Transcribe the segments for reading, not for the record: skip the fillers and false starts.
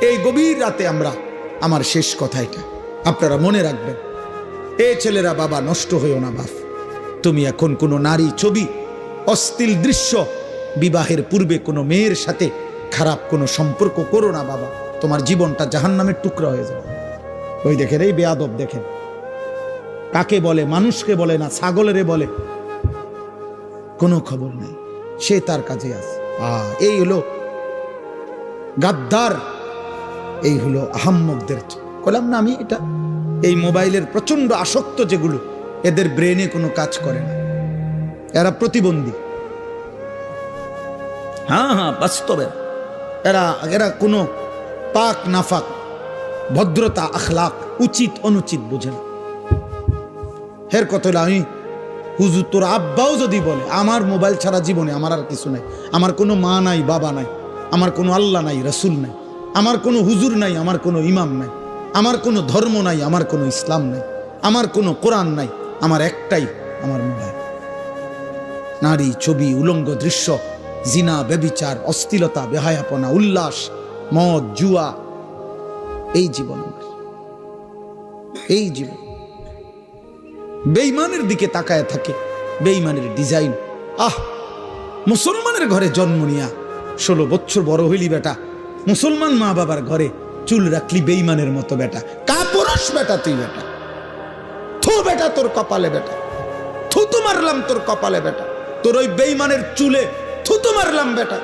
এই গভীর রাতে আমার শেষ কথা এটা, আপনারা মনে রাখবেন। এ ছেলেরা, বাবা নষ্ট হইও না বাপ। তুমি এখন কোনো নারী ছবি, অশ্লীল দৃশ্য, বিবাহের পূর্বে কোনো মেয়ের সাথে খারাপ কোনো সম্পর্ক করো না বাবা, তোমার জীবনটা জাহান্নামের টুকরা হয়ে যাবে। ওই দেখেন, এই বেয়াদব দেখেন, কাকে বলে, মানুষকে বলে না, ছাগলেরে বলে, কোনো খবর নেই, সে তার কাজে আছে। এই হলো গাদ্দার, এই হলো আহাম্মকদের। বললাম না আমি, এটা এই মোবাইলের প্রচন্ড আসক্ত যেগুলো, এদের ব্রেনে কোনো কাজ করে না, এরা প্রতিবন্ধী। হ্যাঁ, বাস্তবে এরা কোনো পাক নাফাক, ভদ্রতা, আখলাক, উচিত অনুচিত বোঝে না। হের কথা হলো, আমি হুজুর তোর আব্বাও যদি বলে আমার মোবাইল ছাড়া জীবনে আমার আর কিছু নাই, আমার কোনো মা নাই, বাবা নাই, আমার কোনো আল্লাহ নাই, রসুল নাই, আমার কোনো হুজুর নাই, আমার কোনো ইমাম নাই, আমার কোনো ধর্ম নাই, আমার কোনো ইসলাম নাই, আমার কোনো কোরআন নাই, আমার একটাই আমার মোবাইল। নারী ছবি, উলঙ্গ দৃশ্য, জিনা, ব্যভিচার, অশ্লীলতা, বেহায়াপনা, উল্লাস, মদ, জুয়া, এই জীবন আমার, এই জীবন। বেঈমানের দিকে তাকায় থাকে, বেঈমানের ডিজাইন। মুসলমানের ঘরে জন্ম নিয়া 16 বছর বড় হইলি বেটা, মুসলমান মা বাবার ঘরে চুল রাখলি বেঈমানের মতো বেটা, কাপুরুষ বেটা তুই বেটা। থু বেটা তোর কপালে বেটা, থুতু মারলাম তোর কপালে বেটা, তোর ওই বেঈমানের চুলে থুতু মারলাম বেটা।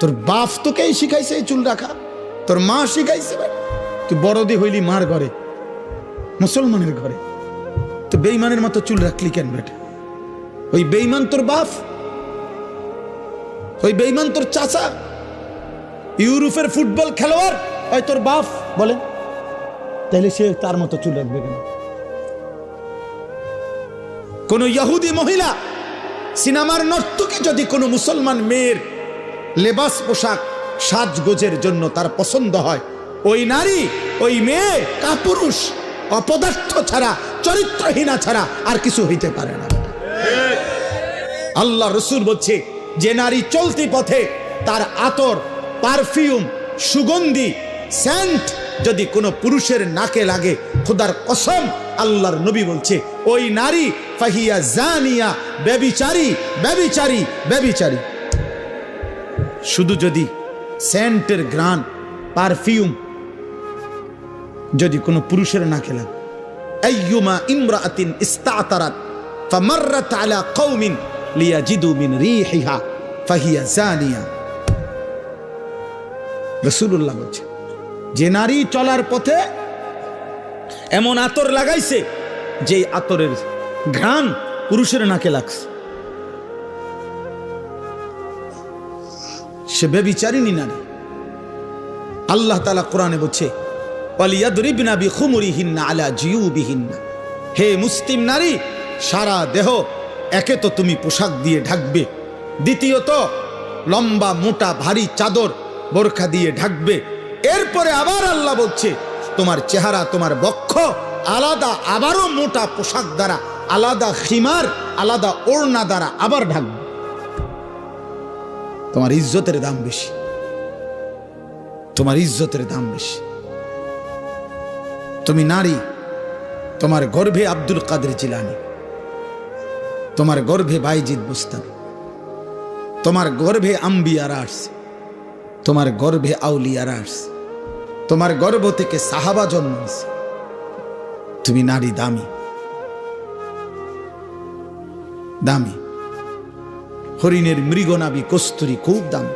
তোর বাপ তোকে শিখাইছে এই চুল রাখা, তোর মা শিখাইছে বেটা। তুই বড়দি হইলি মার ঘরে, মুসলমানের ঘরে, তো বেঈমানের মতো চুল রাখলি কেন বেটা? ওই বেঈমান তোর বাপ, ওই বেঈমান তোর চাচা, ইউরোপের ফুটবল খেলোয়াড় ওই তোর বাপ বলেন, তাহলে সে তার মতো চুল রাখবে কেন? কোন ইহুদি মহিলা, সিনেমার নর্তকী যদি কোনো মুসলমান মেয়ের লেবাস, পোশাক, সাজগোজের জন্য তার পছন্দ হয়, ওই নারী, ওই মেয়ে কাপুরুষ, অপদার্থ ছাড়া, চরিত্রহীনা ছাড়া আর কিছু হইতে পারে না। আল্লাহ রসুল বলছে, যে নারী চলতি পথে তার আতর, পারফিউম, সুগন্ধি, সেন্ট যদি কোনো পুরুষের নাকে লাগে, খোদার কসম আল্লাহর নবী বলছে ওই নারী ফাহিয়া জানিয়া, ব্যভিচারী, ব্যভিচারী, ব্যভিচারী। শুধু যদি সেন্টের গ্রান, পারফিউম যদি কোনো পুরুষের নাকে লাগে, আইয়ুমা ইমরাআতিন ইস্তাতারাত ফামাররাত আলা কওমিন লিয়াজিদু মিন রিহিহা ফাহিয়া জানিয়া। রাসূলুল্লাহ বলছে, যে নারী চলার পথে এমন আতর লাগাইছে যে আতরের ঘ্রাণ পুরুষের নাকে লাগছে, সে ব্যভিচারিণী নারী। আল্লাহ তাআলা কোরআনে বলছে, ওয়ালিয়াদরিবনা বিখুমুরিহিন্না আলা জিয়ুবিহিন্না। হে মুসলিম নারী, সারা দেহ একে তো তুমি পোশাক দিয়ে ঢাকবে, দ্বিতীয়ত লম্বা মোটা ভারী চাদর, বোরখা দিয়ে ঢাকবে। এরপরে আবার আল্লাহ বলছে তোমার চেহারা, তোমার বক্ষ আলাদা, আবারও মোটা পোশাক দ্বারা, আলাদা খিমার, আলাদা ওড়না দ্বারা আবার ঢাকবে। তোমার ইজ্জতের দাম বেশি, তোমার ইজ্জতের দাম বেশি। তুমি নারী, তোমার গর্ভে আব্দুল কাদের জিলানী, তোমার গর্ভে বাইজিদ বুস্তামি, তোমার গর্ভে আম্বিয়ারা আসছে, তোমার গর্ভে আউলিয়ারা আসছে, তোমার গর্ভ থেকে সাহাবা জন্ম হয়েছে। তুমি নারী দামি, দামি। হরিণের মৃগনাভি কস্তুরী খুব দামি,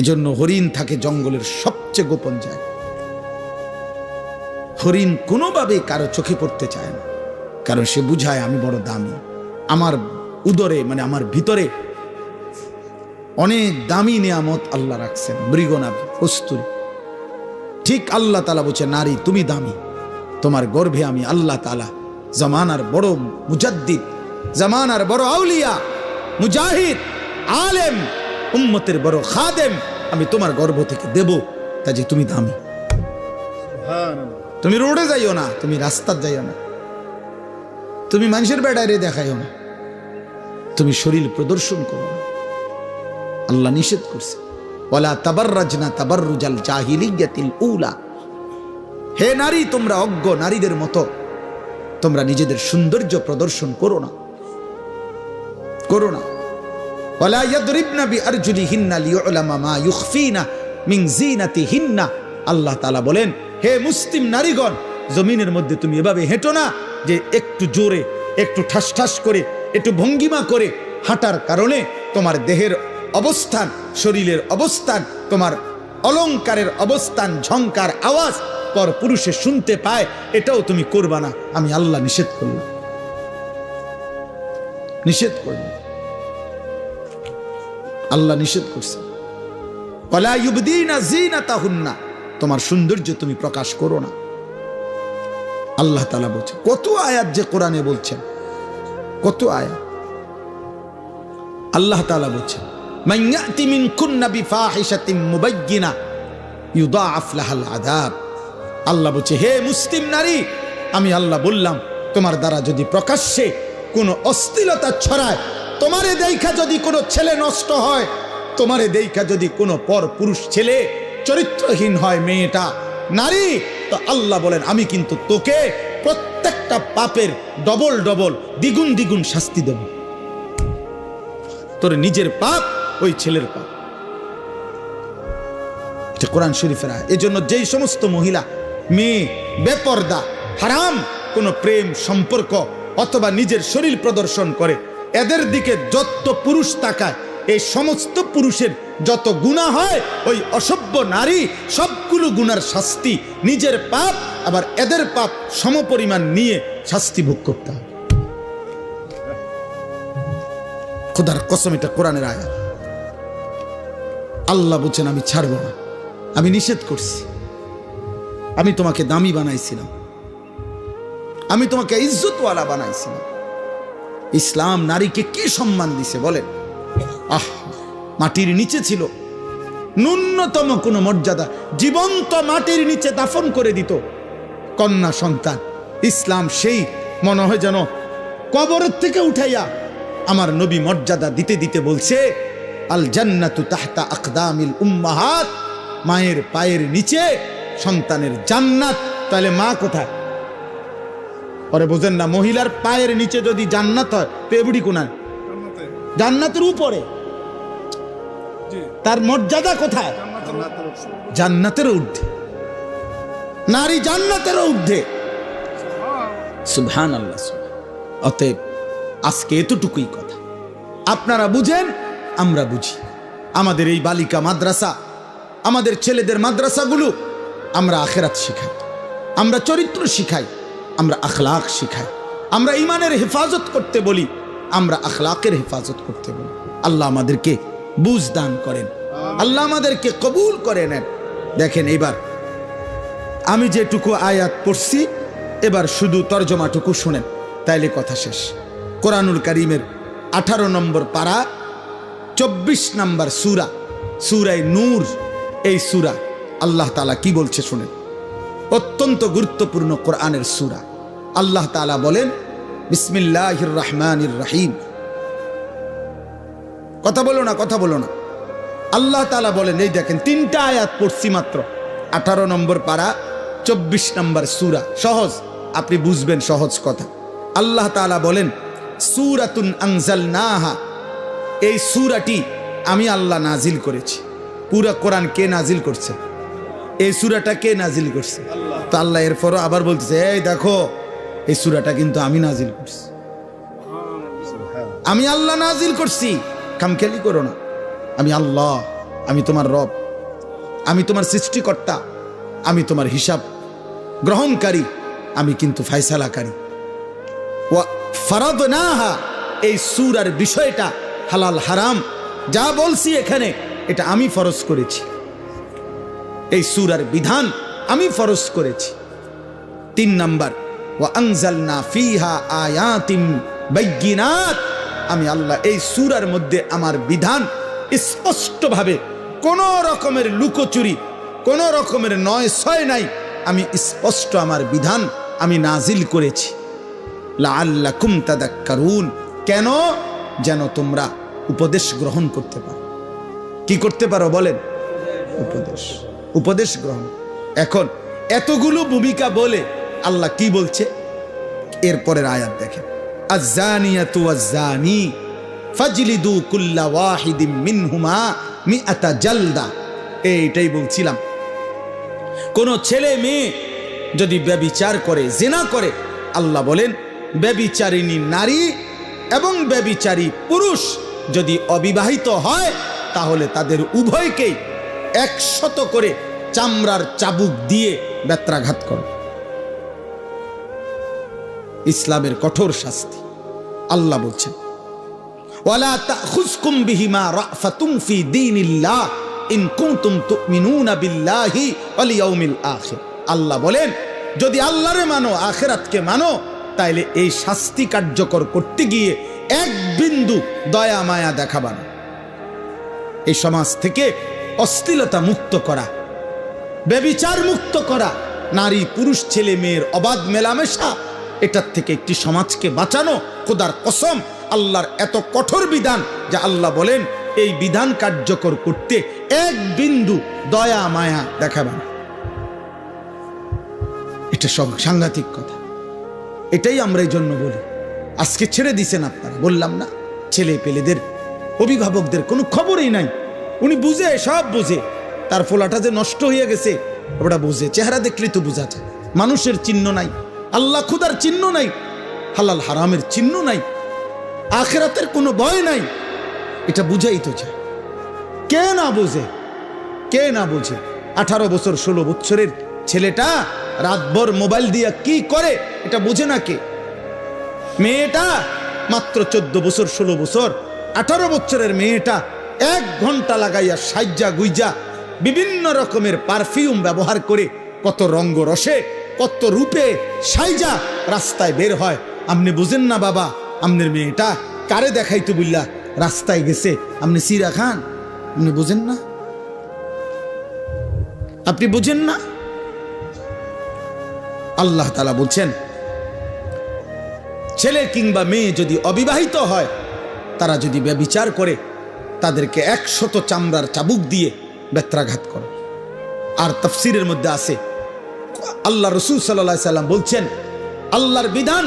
এজন্য হরিণ থাকে জঙ্গলের সবচেয়ে গোপন জায়গা। হরিণ কোনোভাবে কারো চোখে পড়তে চায় না, কারণ সে বুঝায় আমি বড় দামি, আমার উদরে মানে আমার ভিতরে অনেক দামি নিয়ামত আল্লাহ রাখছেন, মৃগনাভি, কস্তুরী। ঠিক আল্লাহ তাআলা বলছে, নারী তুমি দামি, তোমার গর্ভে আমি আল্লাহ তাআলা জামানার বড় মুজাদ্দিদ, জামানার বড় আউলিয়া, মুজাহিদ, আলেম, উম্মতের বড় খাদেম আমি তোমার গর্ভ থেকে দেব, তা যে তুমি দামি। তুমি রোডে যাইও না, তুমি রাস্তার যাইও না, তুমি মানুষের বেড়ায় দেখাইও না, তুমি শরীর প্রদর্শন করো না, আল্লাহ নিষেধ করছে। ওয়ালা তাবাররাজনা তাবাররুজাল জাহিলিয়াতিল উলা। হে নারী, তোমরা অজ্ঞ নারীদের মতো তোমরা নিজেদের সৌন্দর্য প্রদর্শন করো না, করো না। ওয়ালা ইয়াদরিবনা বিআরজুলিহিন্না লিউলামা মা ইউখফিনা মিন যিনাতিহিন্না। আল্লাহ তাআলা বলেন, হে মুসলিম নারীগণ, জমিনের মধ্যে তুমি এভাবে হেঁটো না যে একটু জোরে, একটু ঠাস ঠাস করে, একটু ভঙ্গিমা করে হাঁটার কারণে তোমার দেহের অবস্থান, শরীরের অবস্থান, তোমার অলংকারের অবস্থান, ঝংকার আওয়াজ পর পুরুষে শুনতে পায়, এটাও তুমি করবা না। আমি আল্লাহ নিষেধ করলাম, নিষেধ করলাম, আল্লাহ নিষেধ করছে। ওয়ালা ইউবদিনা যিনাতাহুন্না, তোমার সৌন্দর্য তুমি প্রকাশ করো না। আল্লাহ তাআলা বলছেন, কত আয়াত যে কোরআনে বলছেন, কত আয়াত। আল্লাহ তাআলা বলছেন, মান ইয়াতি মিনকুন্না বিফাহিশাতিন মুবায়্যিনা ইউদাআফ লাহাল আযাব। আল্লাহ বলছে, হে মুসলিম নারী, আমি আল্লাহ বললাম, তোমার দ্বারা যদি প্রকাশ্যে কোনো অশ্লীলতা ছড়ায়, তোমারে দেখা যদি কোনো ছেলে নষ্ট হয়, তোমারে দেখা যদি কোনো পর পুরুষ ছেলে চরিত্রহীন হয়, মেয়েটা নারী, তো আল্লাহ বলেন আমি কিন্তু তোকে প্রত্যেকটা পাপের ডবল ডবল, দ্বিগুণ দ্বিগুণ শাস্তি দেব। তোর নিজের পাপ, ওই ছেলের পাপ। এটা কোরআন শরীফের আয়াত। এজন্য যেই সমস্ত মহিলা, মেয়ে বেপর্দা, হারাম কোন প্রেম সম্পর্ক অথবা নিজের শরীর প্রদর্শন করে, এদের দিকে যত পুরুষ তাকায়, এই সমস্ত পুরুষের যত গুনাহ হয়, ওই অসভ্য নারী সবগুলো গুনার শাস্তি, নিজের পাপ আবার এদের পাপ সমপরিমাণ নিয়ে শাস্তি ভোগ করতে হবে। খোদার কসম, এটা কোরআনের আয়াত। আল্লাহ বলছেন আমি ছাড়ব না, আমি নিষেধ করছি। আমি তোমাকে দামি বানাইছিলাম, আমি তোমাকে ইজ্জতওয়ালা বানাইছিলাম। ইসলাম নারীকে কি সম্মান দিছে বলেন? মাটির নিচে ছিল, ন্যূনতম কোনো মর্যাদা, জীবন্ত মাটির নিচে দাফন করে দিত কন্যা সন্তান। ইসলাম সেই মনে হয় যেন কবরের থেকে উঠাইয়া আমার নবী মর্যাদা দিতে দিতে বলছে, আল জান্নাতু তাহতা আকদামিল উম্মাহাত, মায়ের পায়ের নিচে সন্তানের জান্নাত। তাহলে মা কোথায়? পরে বোঝেন না, মহিলার পায়ের নিচে যদি জান্নাত হয় তো এবুড়ি কোনায়? জান্নাতের উপরে। তার মর্যাদা কোথায়? জান্নাতের ঊর্ধ্বে। নারী জান্নাতের ঊর্ধ্বে। সুবহানাল্লাহ। অতএব আজকে এতটুকুই কথা, আপনারা বুঝেন, আমরা বুঝি। আমাদের এই বালিকা মাদ্রাসা, আমাদের ছেলেদের মাদ্রাসাগুলো, আমরা আখিরাত শিখাই, আমরা চরিত্র শিখাই, আমরা আখলাক শিখাই, আমরা ইমানের হেফাজত করতে বলি, আমরা আখলাকের হেফাজত করতে বলি। আল্লাহ আমাদেরকে বুঝ দান করেন, আল্লাহ আমাদেরকে কবুল করে নেন। দেখেন, এবার আমি যেটুকু আয়াত পড়ছি, এবার শুধু তর্জমাটুকু শুনেন, তাইলে কথা শেষ। কোরআনুল কারীমের 18 নম্বর পারা, 24 নম্বর সূরা, সূরা নূর। এই সূরা আল্লাহ তাআলা কি বলছে শুনেন, অত্যন্ত গুরুত্বপূর্ণ কোরআনের সূরা। আল্লাহ তাআলা বলেন, বিসমিল্লাহির রহমানির রহিম। কথা বলো না, কথা বলো না। আল্লাহ তাআলা বলেন, এই দেখেন 3টা আয়াত পড়ছি মাত্র, 18 নম্বর পারা, 24 নম্বর সূরা। সহজ, আপনি বুঝবেন, সহজ কথা। আল্লাহ তাআলা বলেন, সূরাতুন আনজালনাহা, এই সূরাটি আমি আল্লাহ নাজিল করেছি। পুরা কোরআন কে নাজিল করছে? এই সূরাটা কে নাজিল করছে? তো আল্লাহ এরপরও আবার বলতেছে, এই দেখো, এই সূরাটা কিন্তু আমি নাজিল করছি, আমি আল্লাহ নাজিল করছি, খামখেয়ালি করো না। আমি আল্লাহ, আমি তোমার রব, আমি তোমার সৃষ্টিকর্তা, আমি তোমার হিসাব গ্রহণকারী, আমি কিন্তু ফায়সালাকারী। ওয়া ফারাদনাহা, এই সূরার বিষয়টা হালাল হারাম যা বলছি এখানে, এটা আমি ফরজ করেছি। এই সূরার বিধান আমি ফরজ করেছি। 3 নাম্বার, ওয়া আনজালনা ফিহা আয়াতিন বাইয়িনাত, আমি আল্লাহ এই সূরার মধ্যে আমার বিধান স্পষ্টভাবে, কোন রকমের লুকোচুরি, কোন রকমের নয় ছয় নাই, আমি স্পষ্ট আমার বিধান আমি নাজিল করেছি। লাআল্লাকুম তাদাক্কারুন, কেন? যেন তোমরা উপদেশ গ্রহণ করতে পারো। কি করতে পারো বলেন? উপদেশ, উপদেশ গ্রহণ। এখন এতগুলো ভূমিকা বলে আল্লাহ কি বলছে এরপরের আয়াত দেখেন, আয-যানিয়াতু ওয়াজ-যানি ফাজলিদু কুল্লা ওয়াহিদিম মিনহুমা মিআতা জালদা। এইটাই বলছিলাম, কোন ছেলে মেয়ে যদি ব্যভিচার করে, জিনা করে, আল্লাহ বলেন ব্যভিচারিণী নারী এবং ব্যভিচারী পুরুষ যদি অবিবাহিত হয় তাহলে তাদের উভয়কেই 100 করে চামড়ার চাবুক দিয়ে বেত্রাঘাত করো। ইসলামের কঠোর শাস্তি। আল্লাহ বলছেন ওয়ালা তাখুযকুম বিহিমা রাফাতুম ফি দীনিল্লাহ ইন কুনতুম তুমিনুনা বিল্লাহি ওয়াল ইয়াউমিল আখির। আল্লাহ বলেন যদি আল্লাহরে মানো, আখিরাতকে মানো, তাইলে এই শাস্তি কার্যকর করতে গিয়ে এক বিন্দু দয়া মায়া দেখাবা না। এই সমাজ থেকে অশ্লীলতা মুক্ত করা, ব্যভিচার মুক্ত করা, নারী পুরুষ ছেলে মেয়ের অবাধ মেলামেশা, এটার থেকে একটি সমাজকে বাঁচানো। খোদার কসম, আল্লাহর এত কঠোর বিধান যা আল্লাহ বলেন এই বিধান কার্যকর করতে এক বিন্দু দয়া মায়া দেখাবে না। এটা সব সাংঘাতিক কথা। এটাই আমরা এই জন্য বলি আজকে ছেড়ে দিছেন আপনারা। বললাম না, ছেলে পেলেদের অভিভাবকদের কোনো খবরই নাই। উনি বুঝে, সব বুঝে, তার ফোলাটা যে নষ্ট হয়ে গেছে ওটা বুঝে। চেহারা দেখলে তো বোঝা যায়। মানুষের চিহ্ন নাই, আল্লাহ খুদার চিহ্ন নাই, হালাল হারামের চিহ্ন নাই, আখিরাতের কোনো ভয় নাই। এটা বুঝাই তো চায়। কে না বোঝে, কে না বোঝে? 18 বছর 16 বছরের ছেলেটা রাতভর মোবাইল দিয়া কি করে এটা বোঝে না কে? মেয়েটা মাত্র 14 বছর 16 বছর, 18 বছরের মেয়েটা 1 ঘন্টা লাগাইয়া সাজ্জা গুইজা বিভিন্ন রকমের পারফিউম ব্যবহার করে কত রঙ্গ রসে কত রূপে সাইজা রাস্তায় বের হয়। আপনি বুঝেন না বাবা, আপনার মেয়েটা কারে দেখাইতো বুঝলা রাস্তায় গেছে, আপনি সিরা খান, আপনি বুঝেন না? আপনি বুঝেন না? আল্লাহ তাআলা বলছেন ছেলে কিংবা মেয়ে যদি অবিবাহিত হয়, তারা যদি ব্যভিচার করে, তাদেরকে 100 চামড়ার চাবুক দিয়ে বেত্রাঘাত করে। আর তাফসীরের মধ্যে আছে আল্লাহ রাসূল সাল্লাল্লাহু আলাইহি সাল্লাম বলছেন আল্লাহর বিধান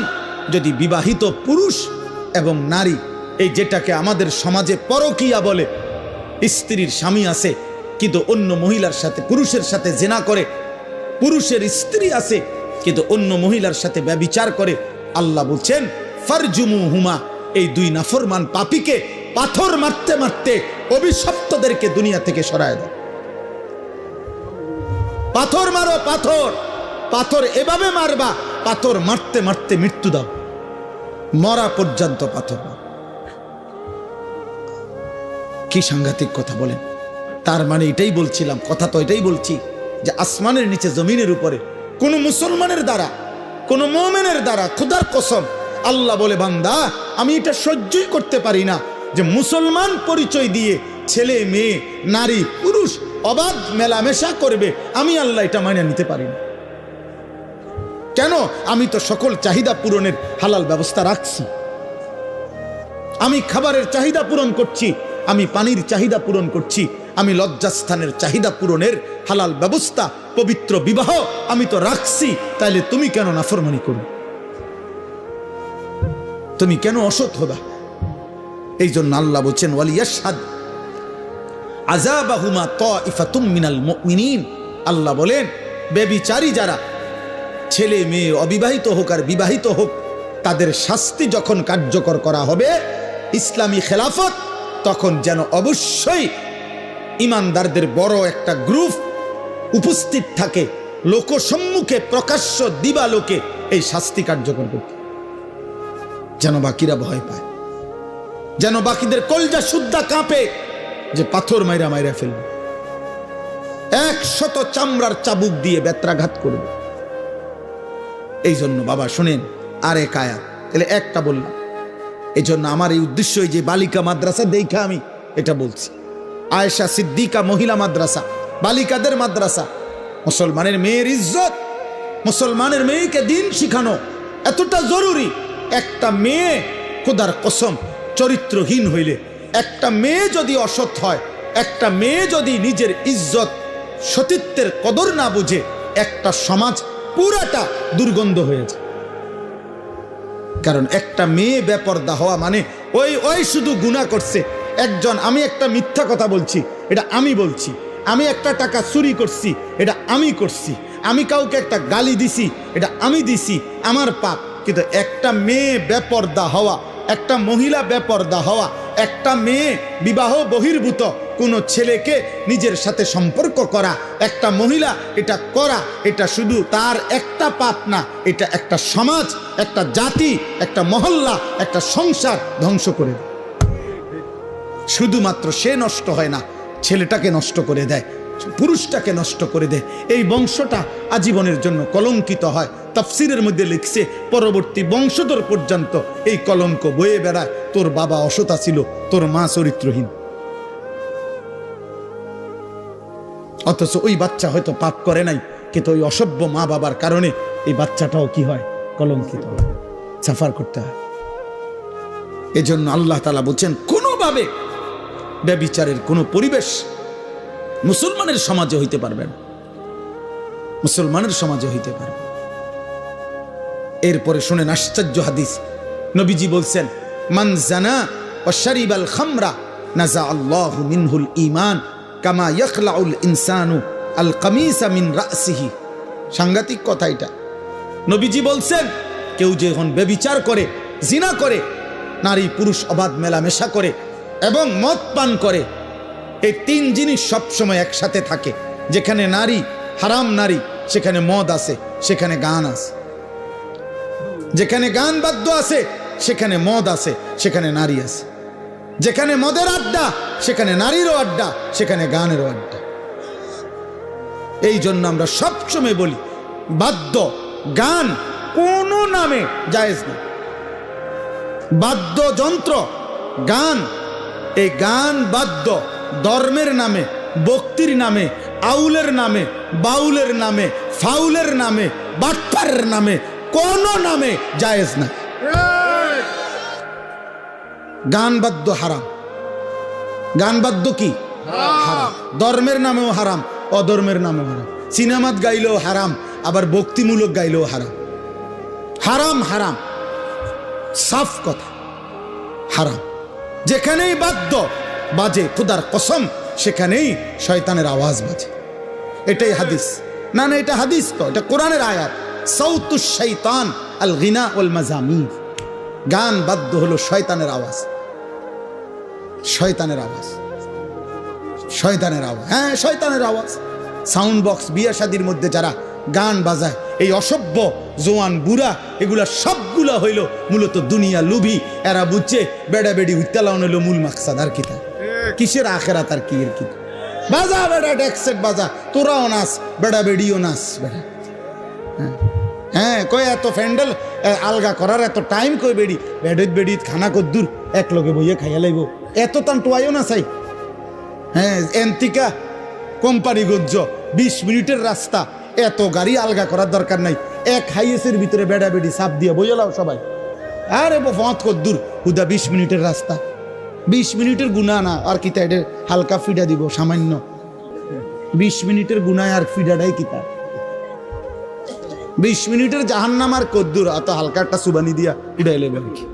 যদি বিবাহিত পুরুষ এবং নারী, এই যেটাকে আমাদের সমাজে পরকীয়া বলে, স্ত্রীর স্বামী আছে কিন্তু অন্য মহিলার সাথে, পুরুষের সাথে জিনা করে, পুরুষের স্ত্রী আছে কিন্তু অন্য মহিলার সাথে ব্যভিচার করে, আল্লাহ বলছেন ফারজুমুহুমা, এই 2 নাফরমান পাপীকে পাথর মারতে মারতে অভিশপ্তদেরকে দুনিয়া থেকে সরায় দাও। পাথর মারো, পাথর, পাথর এভাবে মারবা, পাথর মারতে মারতে মৃত্যু দাও, মরা পর্যন্ত পাথর মারো। কি সাংঘাতিক কথা বলেন! তার মানে এটাই বলছিলাম, কথা তো এটাই বলছি যে আসমানের নিচে জমিনের উপরে কোন মুসলমানের দ্বারা, কোন মুমিনের দ্বারা, খোদার কসম আল্লাহ বলে বান্দা আমি এটা সহ্যই করতে পারি না যে মুসলমান পরিচয় দিয়ে ছেলে মেয়ে নারী পুরুষ অবাধ মেলামেশা করবে। আমি আল্লাহ এটা মাইনে নিতে পারি না। কেন? আমি তো সকল চাহিদা পূরণের হালাল ব্যবস্থা রাখছি। আমি খাবারের চাহিদা পূরণ করছি, আমি পানির চাহিদা পূরণ করছি, আমি লজ্জাস্থানের চাহিদা পূরণের হালাল ব্যবস্থা, পবিত্র বিবাহ আমি তো রাখছি। তাইলে তুমি কেন নাফরমানি করো? তুমি কেন অসৎ হবা? এই জন্য আল্লাহ বলছেন ওয়ালিয়াশহাদ আযাবাহুমা তাইফাতুম মিনাল মুমিনিন। আল্লাহ বলেন ব্যভিচারী যারা, ছেলে মেয়ে অবিবাহিত হোক আর বিবাহিত হোক, তাদের শাস্তি যখন কার্যকর করা হবে ইসলামী খেলাফত, তখন যেন অবশ্যই ইমানদারদের বড় একটা গ্রুপ উপস্থিত থাকে লোকসম্মুখে, প্রকাশ্য দিবালোকে এই শাস্তি কার্যকর করতে, যেন বাকিরা ভয় পায়, যেন বাকিদের কলজা সুদ্ধা কাঁপে যে পাথর মাইরা মাইরা ফেলবে, 100 চামড়ার চাবুক দিয়ে বেত্রাঘাত করবে। এই জন্য বাবা শোনেন, আরেক আয়াত, তাহলে একটা বললাম। এই জন্য আমার এই উদ্দেশ্য, যে বালিকা মাদ্রাসা দেখা আমি এটা বলছি। আয়েশা সিদ্দিকা মহিলা মাদ্রাসা, বালিকাদের মাদ্রাসা, মুসলমানের মেয়ের ইজ্জত, মুসলমানের মেয়েকে দিন শিখানো এতটা জরুরি। একটা মেয়ে খোদার কসম চরিত্রহীন হইলে, একটা মেয়ে যদি অসৎ হয়, একটা মেয়ে যদি নিজের ইজ্জত সতীত্বের কদর না বুঝে, একটা সমাজ পুরাটা দুর্গন্ধ হয়েছে। কারণ একটা মেয়ে বেপরদা হওয়া মানে ওই শুধু গুনাহ করছে একজন, আমি একটা মিথ্যা কথা বলছি, এটা আমি বলছি, আমি একটা টাকা চুরি করছি, এটা আমি করছি, আমি কাউকে একটা গালি দিছি, এটা আমি দিছি, আমার পাপ। কিন্তু একটা মেয়ে বেপরদা হওয়া, একটা মহিলা বেপরদা হওয়া, একটা মেয়ে বিবাহ বহির্ভূত কোনো ছেলেকে নিজের সাথে সম্পর্ক করা, একটা মহিলা এটা করা, এটা শুধু তার একটা পাপ না, এটা একটা সমাজ, একটা জাতি, একটা মহল্লা, একটা সংসার ধ্বংস করে দেয়। শুধুমাত্র সে নষ্ট হয় না, ছেলেটাকে নষ্ট করে দেয়, পুরুষটাকে নষ্ট করে দেয়। এই বংশটা আজীবনের জন্য কলঙ্কিত হয়। তাফসিরের মধ্যে লিখছে পরবর্তী বংশধর পর্যন্ত এই কলঙ্ক বয়ে বেড়ায়, তোর বাবা অসতা ছিল, তোর মা চরিত্রহীন। অথচ ওই বাচ্চা হয়তো পাপ করে নাই, কিন্তু ওই অসভ্য মা বাবার কারণে এই বাচ্চাটাও কি হয়, কলঙ্কিত হয়, সাফার করতে হয়। এজন্য আল্লাহ তাআলা বলছেন কোনোভাবে ব্যভিচারের কোনো পরিবেশ মুসলমানের সমাজে হইতে পারবে না, মুসলমানের সমাজে হইতে পারবে। এরপরে শুনেন আশ্চর্য হাদিস, নবীজি বলছেন মান জানা ওয়া শারিবাল খামরা নাজা আল্লাহু মিনহুল ঈমান কামা ইয়াখলাউল ইনসানু আল কামিসা মিন রাসিহি। সাংঘাতিক কথা এটা। নবীজি বলছেন কেউ যখন ব্যভিচার করে, জিনা করে, নারী পুরুষ অবাধ মেলামেশা করে এবং মদ পান করে, এই তিন জিনিস সবসময় একসাথে থাকে। যেখানে নারী, হারাম নারী, সেখানে মদ আছে, সেখানে গান আছে। যেখানে গান বাদ্য আছে, সেখানে মদ আছে, সেখানে নারী আছে। যেখানে মদের আড্ডা, সেখানে নারীরও আড্ডা, সেখানে গানেরও আড্ডা। এই জন্য আমরা সবসময় বলি বাদ্য গান কোন নামে জায়েজ না। বাদ্যযন্ত্র গান, এই গান বাদ্য ধর্মের নামে, ভক্তির নামে, আউলের নামে, বাউলের নামে, ফাউলের নামে, বাটপারের নামে, কোন নামে জায়েজ না। গান বাদ্য হারাম। গান বাদ্য কি হারাম, ধর্মের নামেও হারাম, অধর্মের নামেও হারাম। সিনেমাত গাইলেও হারাম, আবার ভক্তিমূলক গাইলেও হারাম। হারাম হারাম, সাফ কথা, হারাম। যেখানেই বাদ্য বাজে, খোদার কসম সেখানেই শয়তানের আওয়াজ বাজে। এটাই হাদিস। না না, এটা হাদিস তো, এটা কোরআনের আয়াত। সাউতুশ শাইতান আল গিনা ওয়াল মাজামির। গান বাদ্য হলো শয়তানের আওয়াজ, শয়তানের আওয়াজ, শয়তানের আওয়াজ। হ্যাঁ, শয়তানের আওয়াজ। সাউন্ড বক্স, বিয়ে শাদির মধ্যে যারা গান বাজায়, এই অসভ্য জোয়ান বুড়া, এগুলা সবগুলা হইল মূলত দুনিয়া লুভি। এরা বুঝছে বেড়া বেড়ি উত্তালাউন হইল মূল মাকসাদ। আর কিতা কিসের আখেরাত, আর কি এর কি? বাজা বেড়া, ডেকসেট বাজা, তোরাও নাচ, বেড়া বেড়িও নাচ। বেড়া হ্যাঁ, কই এত ফ্যান্ডেল আলগা করার এত টাইম কই? বেড়ি বেড়িত বেড়িত খানা কদ্দুর এক লগে বইয়ে খাইয়া লাইব, এত তান টোয়াইও না চাই। হ্যাঁ, এন্তিকা কোম্পানি গজ্জ 20 মিনিটের রাস্তা, এত গাড়ি আলগা করার দরকার নাই। এক হাইয়েসের ভিতরে বেড়া বেড়ি সাপ দিয়ে বইয়ে লাও সবাই। আরে ফত কদ্দুর, হুদা 20 মিনিটের রাস্তা, 20 মিনিটের গুণা না। আর কিতা এটা হালকা ফিডা দিব সামান্য, 20 মিনিটের গুণায় আর ফিডাটাই কিতা? 20 মিনিটের জাহান্নাম আর কদ্দুর, অত হালকা একটা সুবানি দিয়া উড়াইলে বলে কি?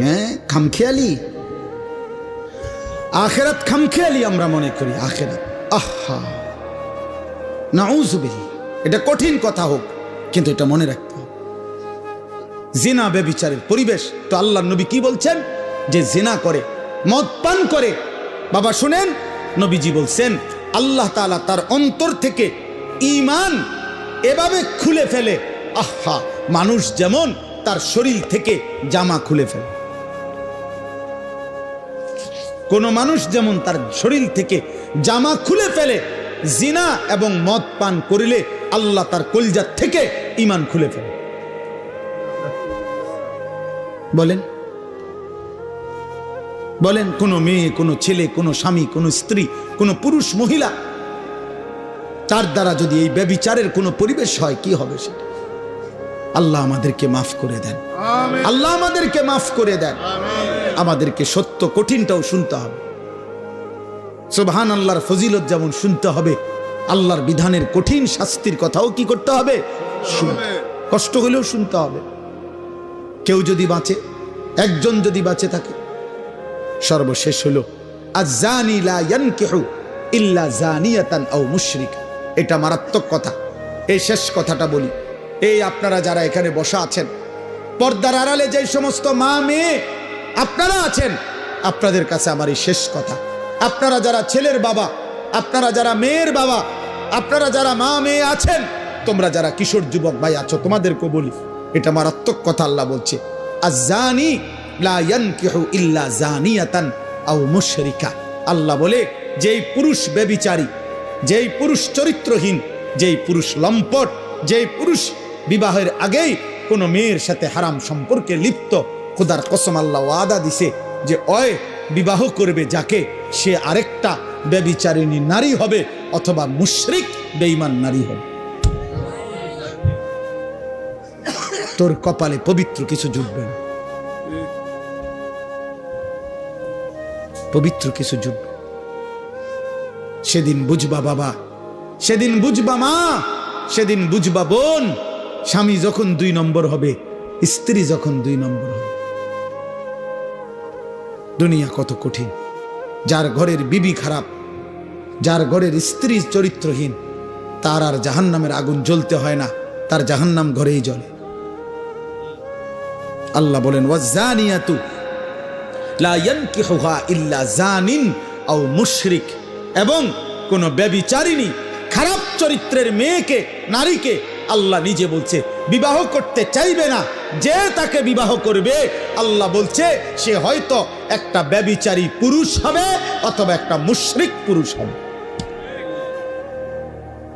হ্যাঁ, খামখেয়ালি আখেরাত, খামখেয়ালি আমরা মনে করি আখেরাত। আহা, নাউযুবিল্লাহ। এটা কঠিন কথা হোক, কিন্তু এটা মনে রাখতে হবে। জিনা ব্যভিচারের পরিবেশ। তো আল্লাহর নবী কি বলছেন? যে জিনা করে, মদ পান করে, বাবা শুনেন, নবীজি বলছেন আল্লাহ তাআলা তার অন্তর থেকে ঈমান এভাবে খুলে ফেলে, আহা, মানুষ যেমন তার শরীর থেকে জামা খুলে ফেলে। কোন মানুষ যেমন তার শরীর থেকে জামা খুলে ফেলে, জিনা এবং মদ পান করিলে আল্লাহ তার কলিজা থেকে ঈমান খুলে ফেলে। বলেন বলেন, কোন মেয়ে, কোন ছেলে, কোন স্বামী, কোন স্ত্রী, কোন পুরুষ মহিলা, তার দ্বারা যদি এই ব্যভিচারের কোন পরিবেশ হয়, কি হবে সেটা? আল্লাহ আমাদেরকে মাফ করে দেন, আল্লাহ আমাদেরকে মাফ করে দেন। আমাদেরকে সত্য কঠিনটাও শুনতে হবে। সুবহান আল্লাহর ফজিলত যেমন শুনতে হবে, আল্লাহর বিধানের কঠিন শাস্তির কথাও কি করতে হবে? কষ্ট হলেও শুনতে হবে। কেউ যদি বাঁচে, একজন যদি বাঁচে থাকে, সর্বশেষ হলো আয-যানি লা ইয়ানকিহু ইল্লা যানিয়াতান আও মুশরিক। এটা মারাত্মক কথা। এই শেষ কথাটা বলি, এই আপনারা যারা এখানে বসা আছেন, পর্দার আড়ালে যে সমস্ত মা মেয়ে আপনারা আছেন, আপনাদের কাছে আমার এই শেষ কথা, আপনারা যারা ছেলের বাবা, আপনারা যারা মেয়ের বাবা, আপনারা যারা মা মেয়ে আছেন, তোমরা যারা কিশোর যুবক ভাই আছো, তোমাদেরকে বলি, এটা মারাত্মক কথা। আল্লাহ বলছে আয-যানি লা ইয়ানকিহু ইল্লা যানিয়াতান আও মুশরিকা। আল্লাহ বলে যেই পুরুষ ব্যভিচারী, যেই পুরুষ চরিত্রহীন, যেই পুরুষ লম্পট, যেই পুরুষ বিবাহের আগেই কোনো মেয়ের সাথে হারাম সম্পর্কে লিপ্ত, খোদার কসম আল্লাহ ওয়াদা দিছে যে ওই বিবাহ করবে যাকে, সে আরেকটা ব্যভিচারিণী নারী হবে অথবা মুশরিক বেঈমান নারী হবে। তোর কপালে পবিত্র কিছু জুটবে না, পবিত্র কিছু জুটবে। সেদিন বুঝবা বাবা, সেদিন বুঝবা মা, সেদিন বুঝবা বোন, স্বামী যখন 2 নম্বর হবে, স্ত্রী যখন 2 নম্বর হবে। দুনিয়া কত কঠিন। যার ঘরের বিবি খারাপ, যার ঘরের স্ত্রী চরিত্রহীন, তার আর জাহান্নামের আগুন জ্বলতে হয় না, তার জাহান্নাম ঘরেই জ্বলে। আল্লাহ বলেন ওয়াজ-যানিয়াতু লা ইয়ানকিহুহা ইল্লা যানিন আও মুশরিক। এবং কোন ব্যভিচারিণী খারাপ চরিত্রের মেয়েকে, নারীকে আল্লাহ নিজে বলছে বিবাহ করতে চাইবে না। যে তাকে বিবাহ করবে, আল্লাহ বলছে সে হয়তো একটা ব্যভিচারী পুরুষ হবে অথবা একটা মুশরিক পুরুষ হবে।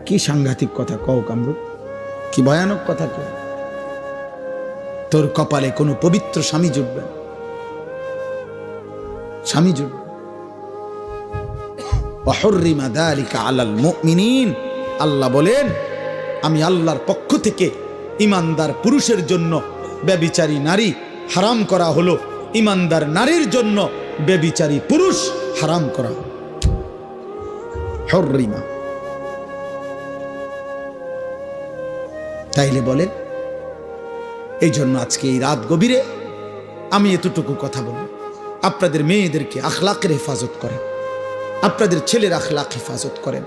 কি সাংঘাতিক কথা কও কামরুল, কি ভয়ানক কথা কও। তোর কপালে কোনো পবিত্র স্বামী জুটবে না, স্বামী জুটবে। ওয়াহুররিমা যালিকা আলাল মুমিনিন। আল্লাহ বলেন আমি আল্লাহর পক্ষ থেকে ঈমানদার পুরুষের জন্য ব্যভিচারী নারী হারাম করা হলো, ঈমানদার নারীর জন্য ব্যভিচারী পুরুষ হারাম করা হলো। হুররিমা। তাইলে বলেন, এই জন্য আজকে এই রাত গভীরে আমি এতটুকু কথা বলবো, আপনাদের মেয়েদেরকে আখলাকের হেফাজত করেন, আপনাদের ছেলের আখলাক হেফাজত করেন,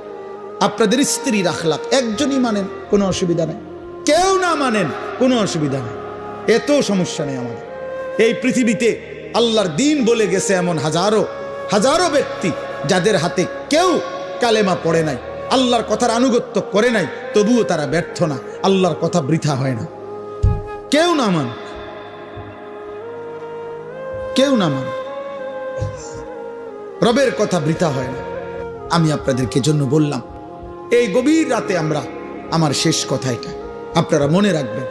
আপনাদের স্ত্রীর আখলাক একজনই মানেন, কোনো অসুবিধা নেই, কেউ না মানেন কোনো অসুবিধা নেই, এত সমস্যা নেই আমাদের। এই পৃথিবীতে আল্লাহর দিন বলে গেছে এমন হাজারো হাজারো ব্যক্তি যাদের হাতে কেউ কালেমা পড়ে নাই, আল্লাহর কথার আনুগত্য করে নাই, তবুও তারা ব্যর্থ না, আল্লাহর কথা বৃথা হয় না। কেউ না মান, কেউ না মান, রবের কথা বৃথা হয় না। আমি আপনাদেরকে জন্য বললাম এই গভীর রাতে আমরা, আমার শেষ কথা এটা, আপনারা মনে রাখবেন,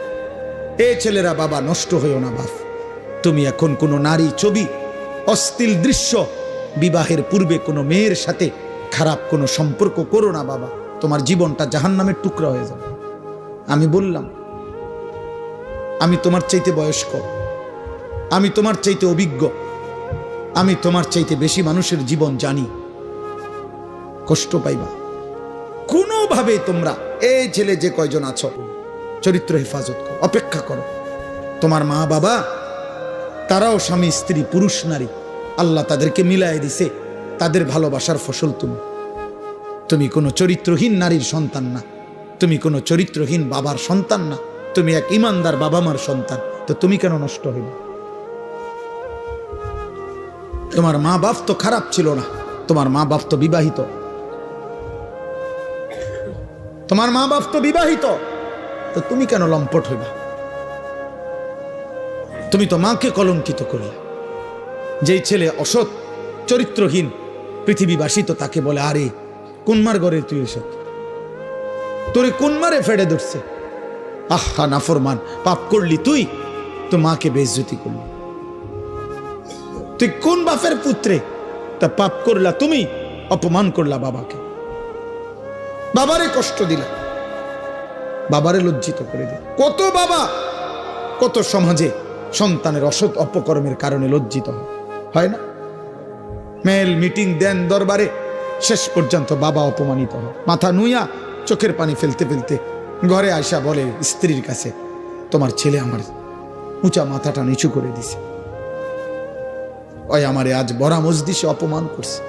এ ছেলেরা বাবা নষ্ট হইও না বাপ। তুমি এখন কোনো নারী ছবি, অশ্লীল দৃশ্য, বিবাহের পূর্বে কোনো মেয়ের সাথে খারাপ কোনো সম্পর্ক করো না বাবা, তোমার জীবনটা জাহান্নামের টুকরা হয়ে যাবে। আমি বললাম, আমি তোমার চাইতে বয়স্ক, আমি তোমার চাইতে অভিজ্ঞ, আমি তোমার চাইতে বেশি মানুষের জীবন জানি। কষ্ট পাইবা কোনোভাবে তোমরা, এই ছেলে যে কয়জন আছো, চরিত্র হেফাজত করো, অপেক্ষা করো। তোমার মা বাবা তারাও স্বামী স্ত্রী পুরুষ নারী, আল্লাহ তাদেরকে মিলাই দিছে, তাদের ভালোবাসার ফসল তুমি। তুমি কোনো চরিত্রহীন নারীর সন্তান না, তুমি কোনো চরিত্রহীন বাবার সন্তান না, তুমি এক ইমানদার বাবা মার সন্তান। তো তুমি কেন নষ্ট হইবে? তোমার মা বাপ তো খারাপ ছিল না, তোমার মা বাপ তো বিবাহিত, তোমার মা বাপ তো বিবাহিত, তো তুমি কেন লম্পট হইবা? তুমি তো মাকে কলঙ্কিত করলে। যেই ছেলে অসৎ চরিত্রহীন, পৃথিবীবাসী তো তাকে বলে, আরে কোন মার ঘরে তুই এসে, তোরে কোন মারে ফেড়ে ধরছে, আহা নাফরমান, পাপ করলি তুই, তো মাকে বেইজ্জতি করলি। তুই কোন বাপের পুত্রে, তা পাপ করলা তুমি, অপমান করলা বাবাকে, বাবারে কষ্ট দিলা, বাবারে লজ্জিত করে দিল। কত বাবা, কত সমাজে সন্তানের অসৎ অপকর্মের কারণে লজ্জিত হয়। হয় না? মেল মিটিং দেন দরবারে, শেষ পর্যন্ত বাবা অপমানিত হয়, মাথা নুইয়া চোখের পানি ফেলতে ফেলতে ঘরে আয়সা বলে স্ত্রীর কাছে, তোমার ছেলে আমার উঁচা মাথাটা নিচু করে দিছে, ওই আমারে আজ বড়া মজলিসে অপমান করছে।